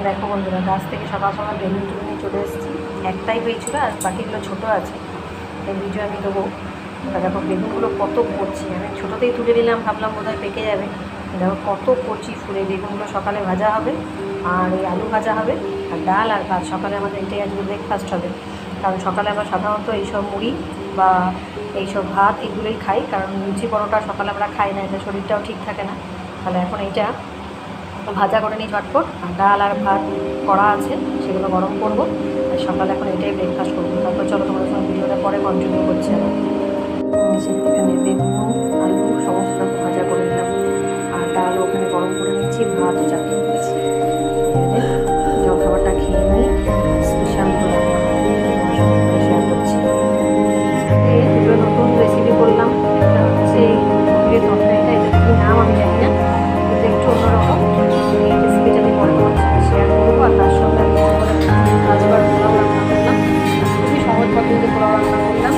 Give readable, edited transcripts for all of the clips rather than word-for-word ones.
দেখো বন্ধুরা, গাছ থেকে সকাল সকাল বেগুন তুলে নিয়ে চলে এসেছি। একটাই হয়েছিল আর বাকিগুলো ছোটো আছে, এই ভিডিও আমি দেবো। দেখো বেগুনগুলো কত কচি, আমি ছোটোতেই তুলে নিলাম, ভাবলাম বোধহয় পেকে যাবে। দেখো কত কচি ফুলে বেগুনগুলো। সকালে ভাজা হবে আর এই আলু ভাজা হবে আর ডাল আর ভাত। সকালে আমাদের এটাই আজকে ব্রেকফাস্ট হবে, কারণ সকালে আমরা সাধারণত এইসব মুড়ি বা এইসব ভাত এগুলোই খাই, কারণ লুচি পরোটা সকালে আমরা খাই না, এটা শরীরটাও ঠিক থাকে না। তাহলে এখন এইটা ভাজা করে নিই ঝটপট, আর ডাল আর ভাত করা আছে, সেগুলো গরম করবো। আর সকালে এখন এটাই ব্রেকফাস্ট করবো। তারপর চলো তোমাদের সঙ্গে ভিডিওটা পরে কন্টিনিউ করছি। এখানে বেগুন আলু সমস্ত ভাজা করে নিলাম, আর ডালও ওখানে গরম করে নিচ্ছি, ভাতও চাপিয়ে নিচ্ছি। জলখাবারটা খেয়ে নিই, আর স্পেশাল রান্না শেয়ার করছি। দুটো নতুন রেসিপি করলাম, একটা হচ্ছে মুরগির তরকারিটা, এটা কি নাম আমি জানি না, কিন্তু একটু অন্যরকম। এই রেসিপিটা আমি পরে তোমার সাথে শেয়ার করবো। আর তার সঙ্গে আমি আজবার পোলাও রান্না করলাম, খুবই সহজ পদ্ধতিতে পোলাও রান্না করলাম।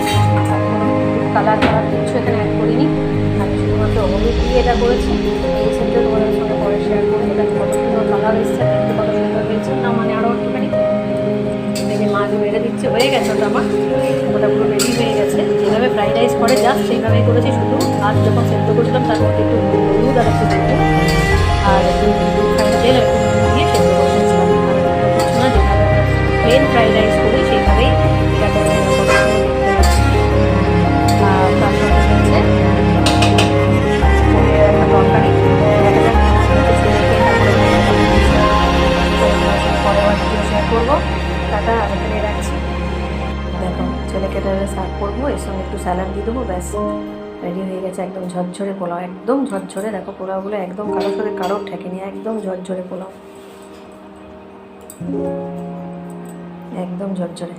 কালার কিচ্ছু এখানে অ্যাড করিনি, আমি শুধুমাত্র হলুদ দিয়ে এটা করেছি। এই রেসিপিটা তোমাদের সঙ্গে পরে শেয়ার করবো। দেখো কত সুন্দর কালার এসছে, দেখতে কত সুন্দর হয়েছে না, মানে আরও একটুখানি। দেখে মাছ মেরে দিচ্ছে, হয়ে গেছে ওটা আমার, ওটা পুরো রেডি হয়ে গেছে। যেভাবে ফ্রাইড রাইস করে জাস্ট সেইভাবেই করেছি, শুধু আজ যখন সেদ্ধ করছিলাম তার মধ্যে একটু হলুদ আর একটু লবণ আর একটু রিফাইন্ড তেল একটু দিয়ে সেদ্ধ করে নিয়েছিলাম। আর কিছু না, যেভাবে প্লেন ফ্রাইড রাইস করি সেইভাবেই এটা করেছি। আর তার সঙ্গে হচ্ছে পনিরের একটা তরকারি। দেখা যাক পরে আবার ভিডিও শেয়ার করবো। টাটা, আমি এখানে রাখছি। দেখো ছেলেকে এটা সার্ভ করবো, এর সঙ্গে একটু স্যালাড দিয়ে দেবো, ব্যাস রেডি হয়ে গেছে। একদম ঝরঝরে পোলাও, একদম ঝরঝরে। দেখো পোলাওগুলো একদম কারোর সাথে কারোর ঠেকেনি, একদম ঝরঝরে পোলাও, একদম ঝরঝরে।